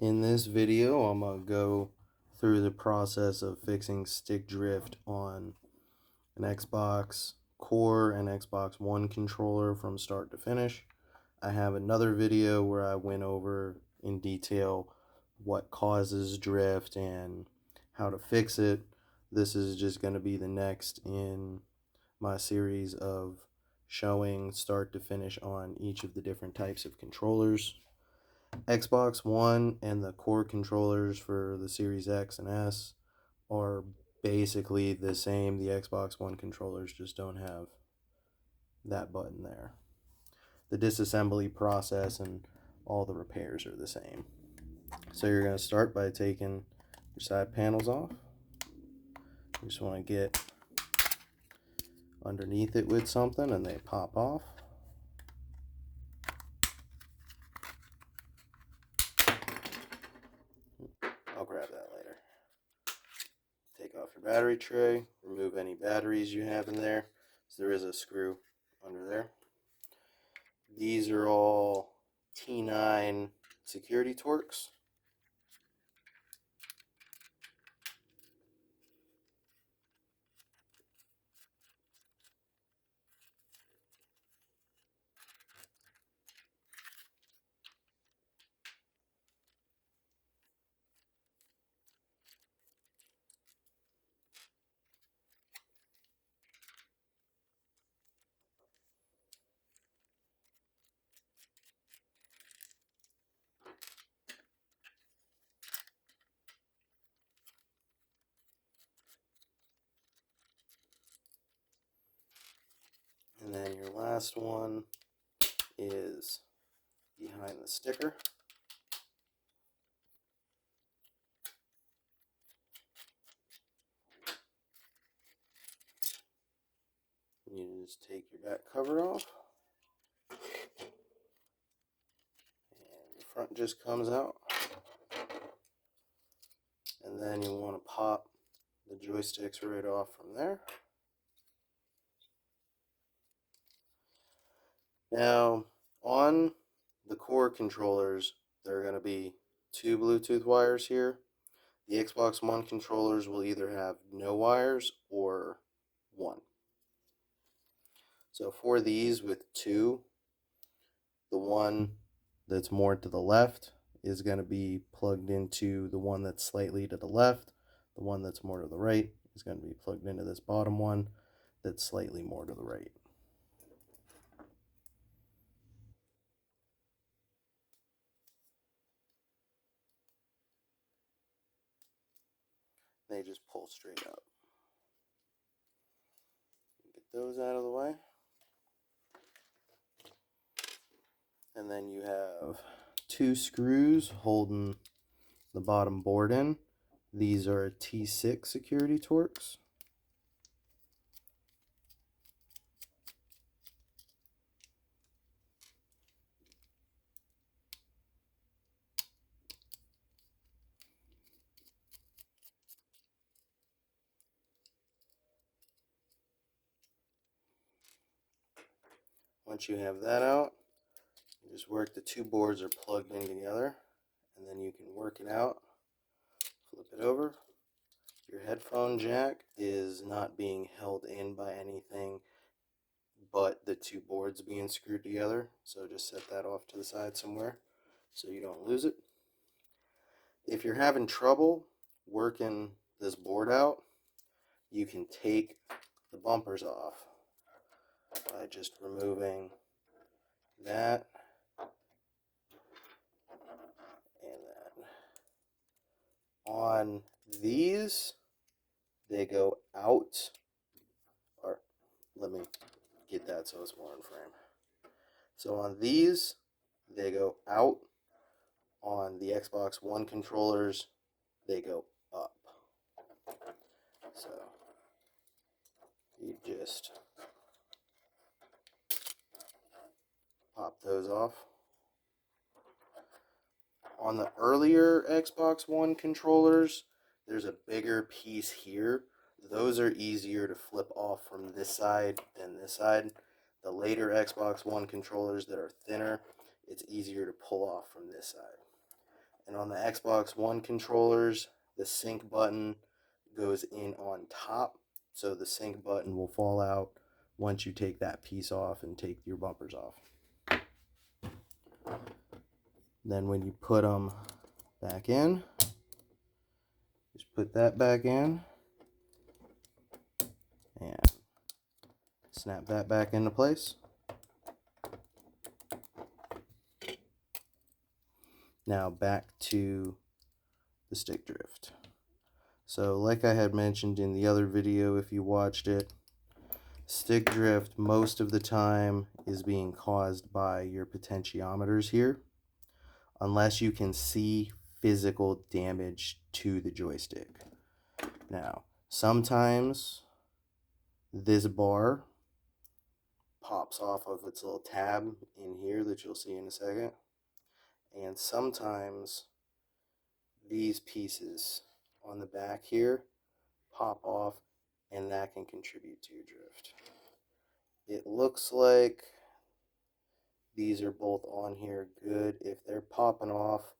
In this video, I'm going to go through the process of fixing stick drift on an Xbox Core and Xbox One controller from start to finish. I have another video where I went over in detail what causes drift and how to fix it. This is just going to be the next in my series of showing start to finish on each of the different types of controllers. Xbox One and the core controllers for the Series X and S are basically the same. The Xbox One controllers just don't have that button there. The disassembly process and all the repairs are the same. So you're going to start by taking your side panels off. You just want to get underneath it with something and they pop off. I'll grab that later. Take off your battery tray, remove any batteries you have in there. So there is a screw under there. These are all T9 security Torx. And then your last one is behind the sticker. You just take your back cover off. And the front just comes out. And then you want to pop the joysticks right off from there. Now, on the core controllers, there are going to be two Bluetooth wires here. The Xbox One controllers will either have no wires or one. So for these with two, the one that's more to the left is going to be plugged into the one that's slightly to the left. The one that's more to the right is going to be plugged into this bottom one that's slightly more to the right. They just pull straight up. Get those out of the way. And then you have two screws holding the bottom board in. These are T6 security Torx. Once you have that out, you just work the two boards are plugged in together, and then you can work it out. Flip it over. Your headphone jack is not being held in by anything but the two boards being screwed together, so just set that off to the side somewhere so you don't lose it. If you're having trouble working this board out, you can take the bumpers off by just removing that and that. On these, they go out, or let me get that so it's more in frame. So on these, they go out. On the Xbox One controllers, they go up. So you just pop those off. On the earlier Xbox One controllers, there's a bigger piece here. Those are easier to flip off from this side than this side. The later Xbox One controllers that are thinner, it's easier to pull off from this side. And on the Xbox One controllers, the sync button goes in on top, so the sync button will fall out once you take that piece off and take your bumpers off. Then when you put them back in, just put that back in and snap that back into place. Now back to the stick drift. So like I had mentioned in the other video, if you watched it, stick drift most of the time is being caused by your potentiometers here, unless you can see physical damage to the joystick. Now, sometimes this bar pops off of its little tab in here that you'll see in a second, and sometimes these pieces on the back here pop off, and that can contribute to your drift. It looks like these are both on here good. If they're popping off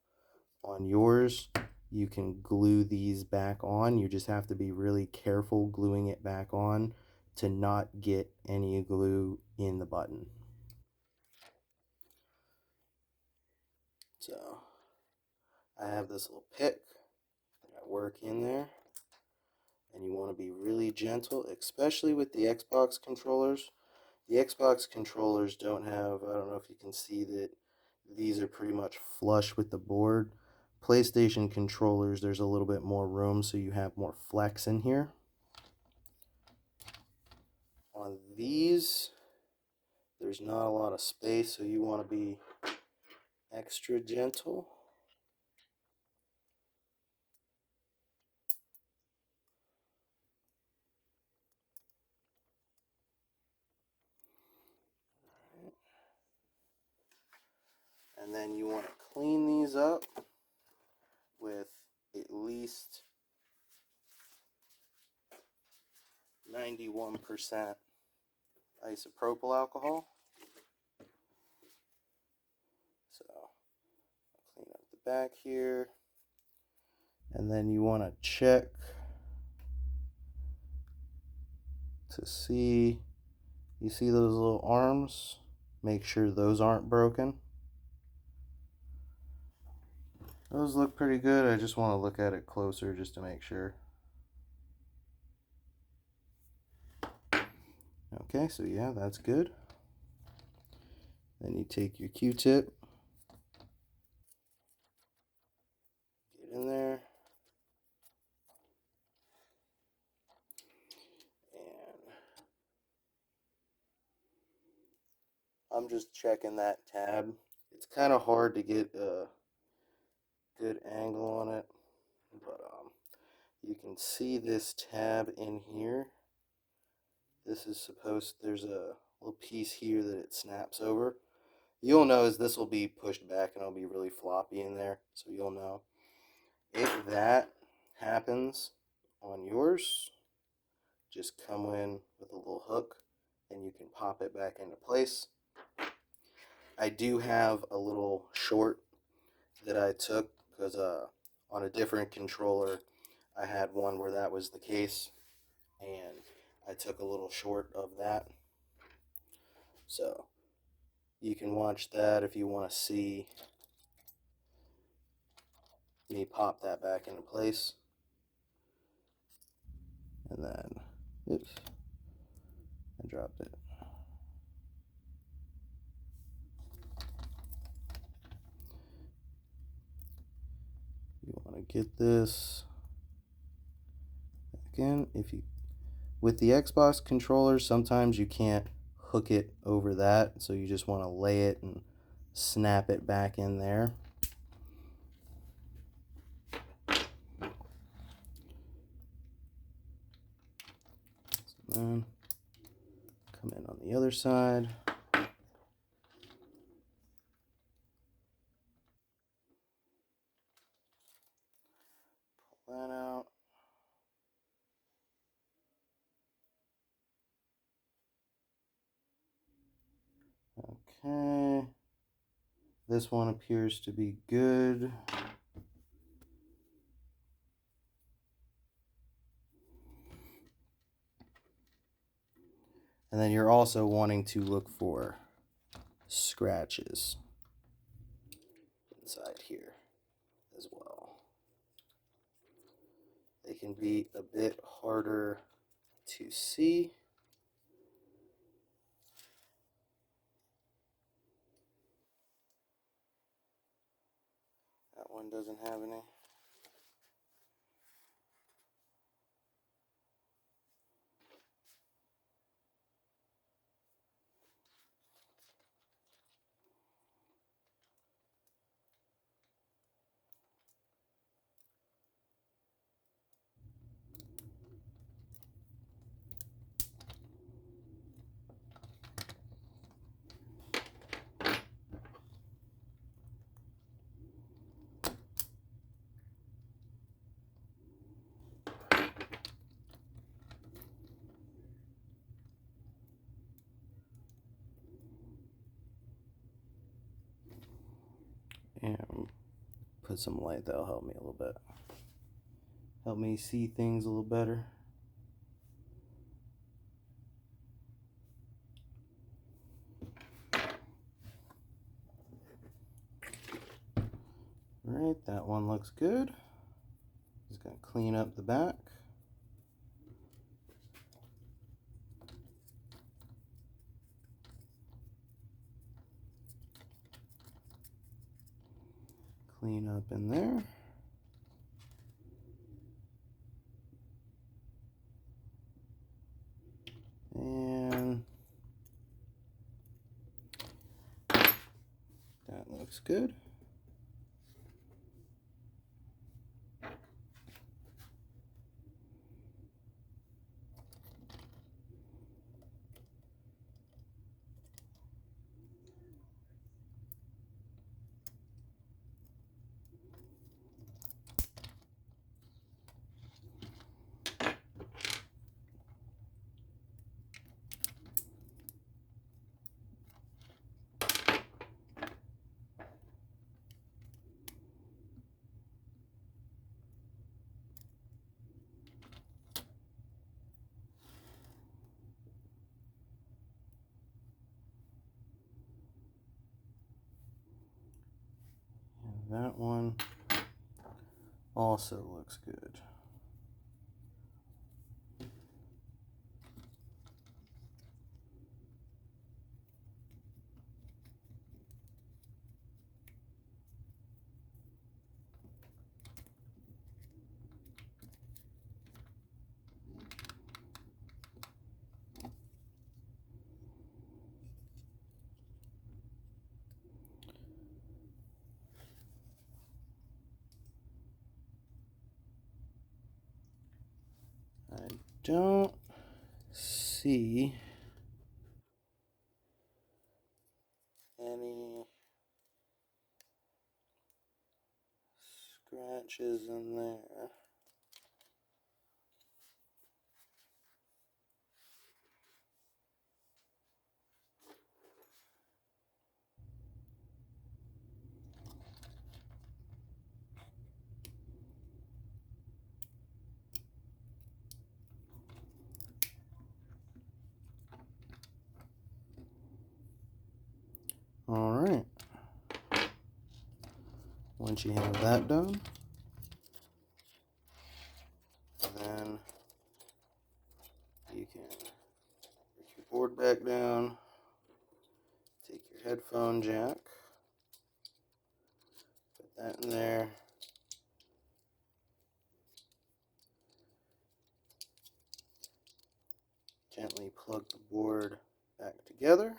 on yours, you can glue these back on. You just have to be really careful gluing it back on to not get any glue in the button. So I have this little pick. I got work in there, and you want to be really gentle, especially with the Xbox controllers. The Xbox controllers don't have, I don't know if you can see that these are pretty much flush with the board. PlayStation controllers, there's a little bit more room, so you have more flex in here. On these, there's not a lot of space, so you want to be extra gentle. And then you want to clean these up with at least 91% isopropyl alcohol. So clean up the back here. And then you want to check to see, you see those little arms? Make sure those aren't broken. Those look pretty good. I just want to look at it closer just to make sure. Okay, so yeah, that's good. Then you take your Q-tip, get in there, and I'm just checking that tab. It's kind of hard to get a good angle on it, but you can see this tab in here. This is there's a little piece here that it snaps over. You'll know as this will be pushed back and it'll be really floppy in there, so you'll know. If that happens on yours, just come in with a little hook and you can pop it back into place. I do have a little short that I took because on a different controller I had one where that was the case, and I took a little short of that. So you can watch that if you want to see me pop that back into place. And then, oops, I dropped it. You want to get this back in. With the Xbox controllers, sometimes you can't hook it over that, so you just want to lay it and snap it back in there. So then come in on the other side. Pull that out. Okay. This one appears to be good. And then you're also wanting to look for scratches inside here as well. They can be a bit harder to see. That one doesn't have any. And put some light, that'll help me a little bit. Help me see things a little better. Alright, that one looks good. Just gonna clean up the back. Clean up in there. And that looks good. That one also looks good. I don't see any scratches in there. Alright. Once you have that done, then you can put your board back down, take your headphone jack, put that in there, gently plug the board back together.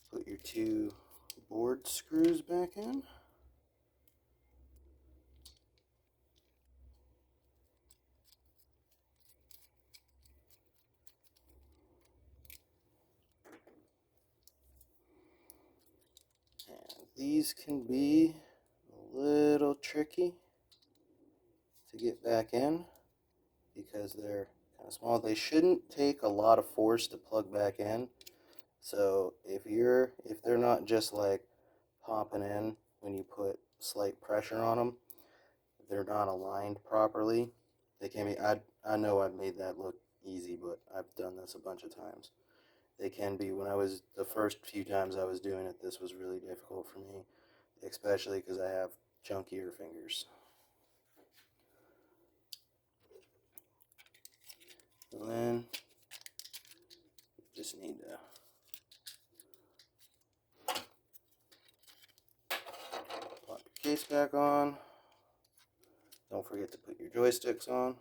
Put your two board screws back in. And these can be a little tricky to get back in because they're kind of small. They shouldn't take a lot of force to plug back in. So if they're not just like popping in when you put slight pressure on them. They're not aligned properly. They can be, I know I've made that look easy, but I've done this a bunch of times. They can be, the first few times I was doing it, this was really difficult for me, especially because I have chunkier fingers. And then you just need to pop your case back on. Don't forget to put your joysticks on.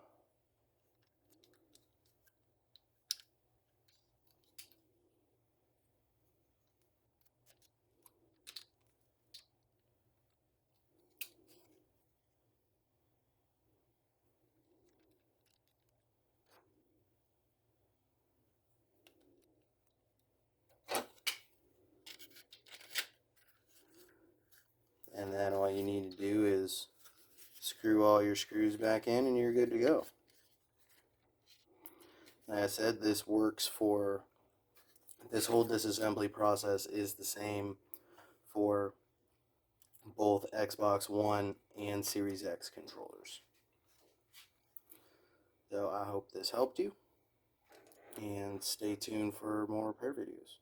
And then all you need to do is screw all your screws back in and you're good to go. Like I said, this whole disassembly process is the same for both Xbox One and Series X controllers. So I hope this helped you, and stay tuned for more repair videos.